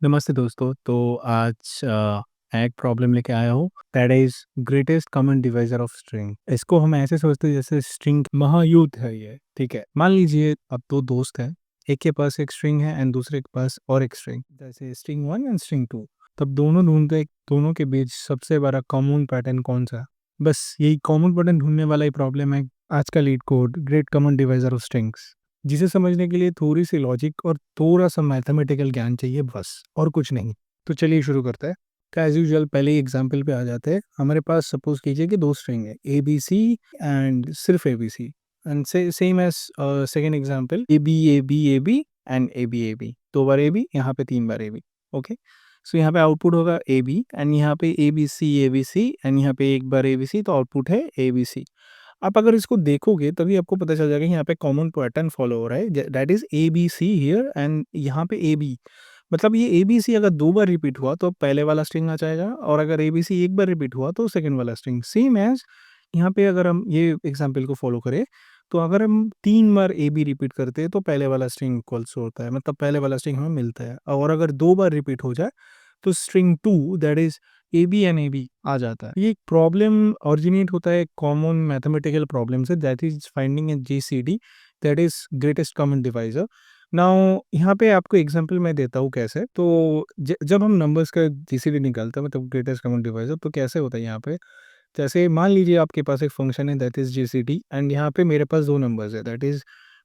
नमस्ते दोस्तों। तो आज मैं एक प्रॉब्लम लेके आया हूँ that is greatest common divisor of string. इसको हम ऐसे सोचते हैं जैसे स्ट्रिंग महायुद्ध है ये, ठीक है? मान लीजिए अब 2 दोस्त हैं, एक के पास एक स्ट्रिंग है एंड दूसरे के पास और एक स्ट्रिंग, जैसे स्ट्रिंग 1 एंड स्ट्रिंग 2। तब दोनों ढूँढते हैं दोनों के बीच सबसे बड़ा कॉमन पैटर्न कौन-सा है? बस यही कॉमन पैटर्न ढूँढने वाला ही प्रॉब्लम है आज का leet code great common divisor of strings. जिसे समझने के लिए थोड़ी-सी लॉजिक और थोड़ा-सा मैथमेटिकल ज्ञान चाहिए बस, और कुछ नहीं। तो चलिए शुरू करते हैं। तो एज़ यूजुअल पहले ही एग्ज़ाम्पल पे आ जाते हैं। हमारे पास सपोज़ कीजिए कि 2 स्ट्रिंग है, एबीसी एंड सिर्फ़ ABC and same as second example AB, AB, AB and AB, AB. 2 बार एबी, यहाँ पे 3 बार एबी। ओके? सो यहाँ पे आउटपुट होगा एबी एंड यहाँ पे एबीसी, एबीसी एंड यहाँ पे 1 बार एबीसी, तो आउटपुट है एबीसी। आप अगर इसको देखोगे तभी आपको पता चल जाएगा कि यहाँ पे कॉमन पैटर्न फॉलो हो रहा है, that is A B C here and यहाँ पे ए बी। मतलब ये ए बी सी अगर 2 बार रिपीट हुआ तो पहले वाला स्ट्रिंग आ जाएगा, और अगर ए बी सी 1 बार रिपीट हुआ तो सेकंड वाला स्ट्रिंग। सेम एज यहाँ पे अगर हम ये एग्जांपल को फॉलो करें, तो अगर हम 3 बार ए बी रिपीट करते हैं तो पहले वाला स्ट्रिंग इक्वल्स होता है, मतलब पहले वाला स्ट्रिंग हमें मिलता है। और अगर 2 बार रिपीट हो जाए तो string 2 that is A B and A B आ जाता है। ये प्रॉब्लम ओरिजिनेट होता है कॉमन मैथमेटिकल प्रॉब्लम से, that is finding a GCD, that is greatest common divisor. Now यहाँ पे आपको एग्जांपल मैं देता हूँ कैसे। तो जब हम नंबर्स का जीसीडी निकालते हैं, मतलब ग्रेटेस्ट कॉमन डिवाइजर, तो कैसे होता है यहाँ पे। जैसे मान लीजिए आपके पास एक फंक्शन है दैट इज जीसीडी एंड यहाँ पे मेरे पास 2 नंबर्स है दैट इज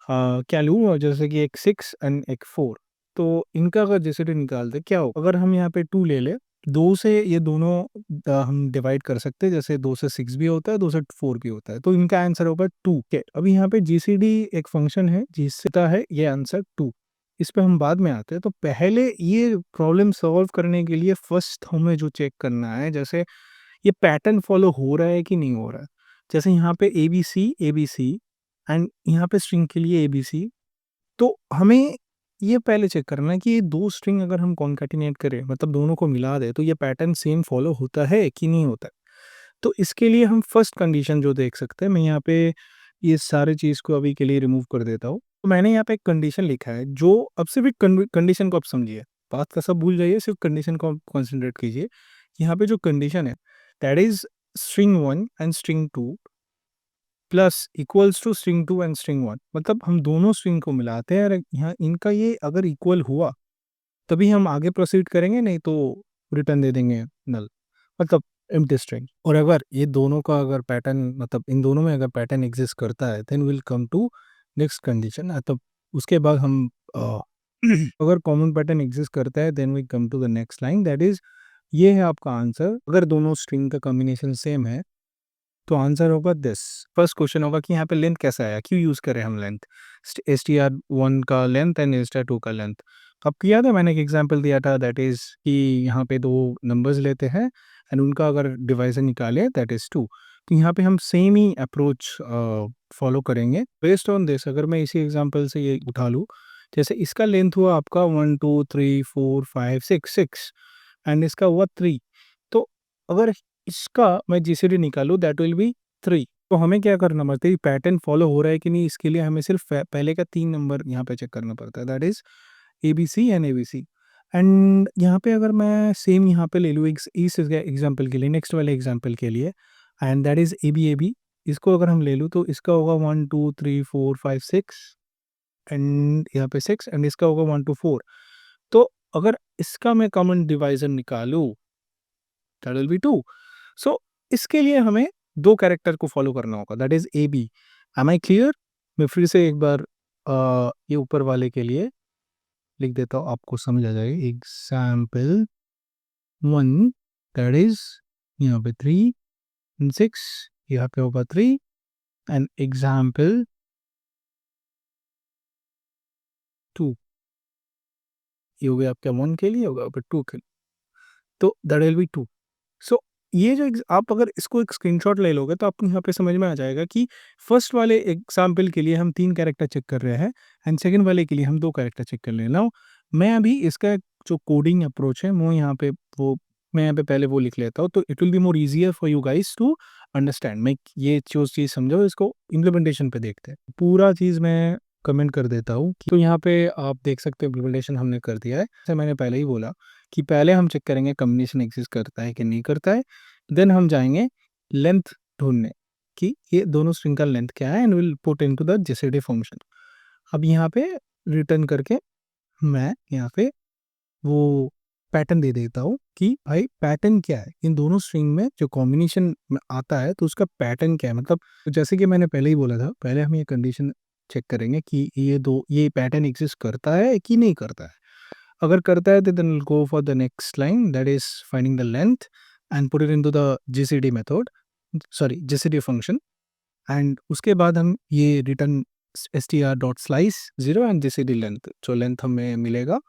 क्या लूँ, जैसे कि एक 6 एंड एक 4। तो इनका अगर जीसीडी निकालते क्या हो, अगर हम यहाँ पे 2 ले ले, 2 से ये दोनों हम डिवाइड कर सकते हैं, जैसे 2 से 6 भी होता है, 2 से 4 भी होता है, तो इनका आंसर होगा 2 के। अभी यहाँ पे जीसीडी एक फंक्शन है जिससे होता है ये आंसर 2। इस पे हम बाद में आते हैं। तो पहले ये प्रॉब्लम सॉल्व करने के लिए फर्स्ट हमें जो चेक करना है, जैसे ये पैटर्न फॉलो हो रहा है कि नहीं हो रहा है। जैसे यहाँ पे एबीसी, एबीसी एंड यहाँ पे स्ट्रिंग के लिए एबीसी। तो हमें ये पहले चेक करना है कि ये 2 स्ट्रिंग अगर हम कॉन्कैटिनेट करें, मतलब दोनों को मिला दें, तो ये पैटर्न सेम फॉलो होता है कि नहीं होता है। तो इसके लिए हम फर्स्ट कंडीशन जो देख सकते हैं, मैं यहाँ पे ये सारे चीज़ को अभी के लिए रिमूव कर देता हूँ। तो मैंने यहाँ पे एक कंडीशन लिखा है, जो अब सिर्फ़ एक कंडीशन को आप समझिए, बात का सब भूल जाइए, सिर्फ़ कंडीशन को आप कॉन्सन्ट्रेट कीजिए। यहाँ पे जो कंडीशन है that is string 1 and string 2 plus equals to string 2 and string 1। मतलब हम दोनों स्ट्रिंग को मिलाते हैं और यहाँ इनका ये अगर इक्वल हुआ तभी हम आगे प्रोसीड करेंगे, नहीं तो रिटर्न दे देंगे नल, मतलब एम्प्टी स्ट्रिंग। और अगर ये दोनों का अगर पैटर्न, मतलब इन दोनों में अगर पैटर्न एग्जिस्ट करता है, then will come to next condition. तब उसके बाद हम अगर कॉमन पैटर्न एग्जिस्ट करता है then we come to the next line, that is ये है आपका आंसर। अगर दोनों स्ट्रिंग का कॉम्बिनेशन सेम है तो आंसर होगा दिस। फर्स्ट क्वेश्चन होगा कि यहाँ पे लेंथ कैसा आया, क्यों यूज़ करें हम लेंथ, str1 का लेंथ एंड str2 का लेंथ। आपको याद है मैंने एक एग्जांपल दिया था, दैट इज़ कि यहाँ पे 2 नंबर्स लेते हैं एंड उनका अगर डिवाइज़र निकाले दैट इज़ 2। तो यहाँ पे हम सेम ही अप्रोच फॉलो करेंगे। बेस्ड ऑन दिस अगर मैं इसी एग्जांपल से ये उठा लूँ, जैसे इसका लेंथ हुआ आपका 1 2 3 4 5 6 6 एंड इसका हुआ 3। तो अगर इसका मैं जीसीडी निकालूँ दैट विल बी 3। तो हमें क्या करना पड़ता है, पैटर्न फॉलो हो रहा है कि नहीं, इसके लिए हमें सिर्फ पहले का 3 नंबर यहाँ पे चेक करना पड़ता है, that is ABC and ABC. And यहाँ पे अगर मैं सेम यहाँ पे ले लूँ इस एग्जांपल के लिए, नेक्स्ट वाले एग्जांपल के लिए, and that is AB AB. इसको अगर हम ले लूँ तो इसका होगा 1 2 3 4 5 6 एंड यहाँ पे 6 एंड इसका होगा 1 2 4। तो अगर इसका मैं कॉमन डिवाइज़र निकालूँ दैट विल बी 2। सो इसके लिए हमें 2 कैरेक्टर को फॉलो करना होगा, that is A B. Am I clear? मैं फिर से एक बार ये ऊपर वाले के लिए लिख देता हूँ, आपको समझ आ जाएगा। एग्जाम्पल 1 दैट इज़ यहाँ पे 3 एंड 6, यहाँ पे होगा 3 एंड एग्जाम्पल 2, ये हो गया आपका 1 के लिए, होगा फिर 2 के लिए, तो दैट विल बी 2। सो ये जो आप अगर इसको एक स्क्रीनशॉट ले लोगे तो आपको यहाँ पे समझ में आ जाएगा कि फर्स्ट वाले एग्जाम्पल के लिए हम 3 कैरेक्टर चेक कर रहे हैं एंड सेकंड वाले के लिए हम 2 कैरेक्टर चेक कर रहे हैं। नाउ मैं अभी इसका जो कोडिंग अप्रोच है वो मैं यहाँ पे पहले वो लिख लेता हूँ, तो it will be more easier for you guys to understand. मैं ये जो चीज़ समझो, इसको इम्प्लीमेंटेशन पे देखते हैं। पूरा चीज़ मैं कमेंट कर देता हूँ। तो यहाँ पे आप देख सकते हो इम्प्लीमेंटेशन हमने कर दिया है। जैसे मैंने पहले ही बोला कि पहले हम चेक करेंगे कॉम्बिनेशन एग्जिस्ट करता है कि नहीं करता है। देन हम जाएँगे लेंथ ढूँढने कि ये दोनों स्ट्रिंग का लेंथ क्या है and will put into the GCD function. अब यहाँ पे रिटर्न करके मैं यहाँ पे वो पैटर्न दे देता हूँ कि भाई पैटर्न क्या है? इन दोनों स्ट्रिंग में जो कॉम्बिनेशन में आता है तो उसका पैटर्न क्या है? मतलब जैसे कि मैंने पहले ही बोला था, पहले हम ये कंडीशन चेक करेंगे कि ये पैटर्न एग्ज़िस्ट करता है कि नहीं करता है। अगर करता है तो then will go for the next line that is finding the length and put it into the GCD method GCD function and उसके बाद हम ये return str.slice 0 and GCD length जो लेंथ हमें मिलेगा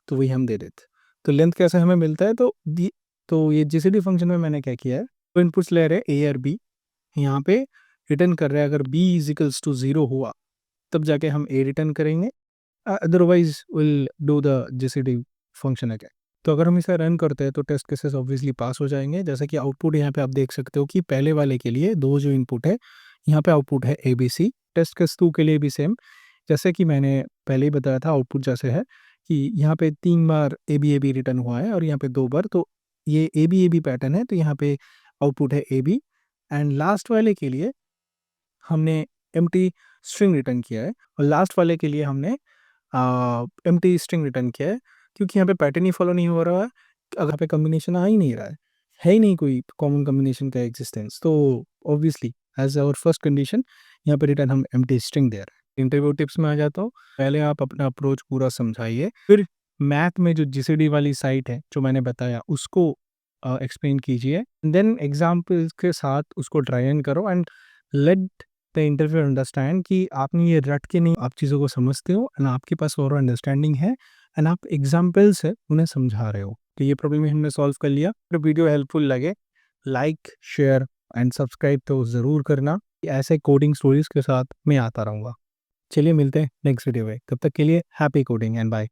तो वही हम दे देते। तो लेंथ कैसे हमें मिलता है तो ये जीसीडी फंक्शन में मैंने क्या किया है, तो इनपुट्स ले रहे हैं ए और बी, यहाँ पे रिटर्न कर रहे हैं अगर b इज इक्वल्स टू 0 हुआ तब जाके हम a रिटर्न करेंगे, otherwise will do the GCD function again. तो अगर हम इसे रन करते हैं तो टेस्ट केसेस ऑब्वियसली पास हो जाएंगे। जैसे कि आउटपुट यहाँ पे आप देख सकते हो कि पहले वाले के लिए दो जो इनपुट है यहाँ पे आउटपुट है A B C, test case 2 के लिए भी सेम। जैसे कि मैंने पहले ही बताया था आउटपुट जैसे है कि यहाँ पे 3 बार ए बी रिटर्न हुआ है और यहाँ पे 2 बार, तो ये ए बी पैटर्न है तो यहाँ पे आउटपुट है ए बी। एंड लास्ट वाले के लिए हमने एम्प्टी स्ट्रिंग रिटर्न किया है और लास्ट वाले के लिए हमने एम्प्टी स्ट्रिंग रिटर्न किया है क्योंकि यहाँ पे पैटर्न ही फॉलो नहीं हो रहा है। अगर यहाँ पे कॉम्बिनेशन आ ही नहीं रहा है ही नहीं कोई कॉमन कॉम्बिनेशन का एग्जिस्टेंस, तो obviously as our first condition यहाँ पे रिटर्न हम एम्प्टी स्ट्रिंग दे रहे हैं। इंटरव्यू टिप्स में आ जाता हूँ, पहले आप अपना अप्रोच पूरा समझाइए, फिर मैथ में जो जीसीडी वाली साइट है जो मैंने बताया उसको एक्सप्लेन कीजिए, देन एग्जाम्पल्स के साथ उसको ट्राई एंड करो and let the interview understand कि आपने ये रट के नहीं, आप चीज़ों को समझते हो एंड आपके पास और अंडरस्टैंडिंग है एंड आप एग्जाम्पल्स है उन्हें समझा रहे हो। तो ये प्रॉब्लम हमने सॉल्व कर लिया। अगर वीडियो हेल्पफुल लगे लाइक शेयर एंड सब्सक्राइब तो ज़रूर करना। ऐसे कोडिंग स्टोरीज के साथ मैं आता रहूँगा। चलिए मिलते हैं नेक्स्ट वीडियो में, तब तक के लिए हैप्पी कोडिंग एंड बाय।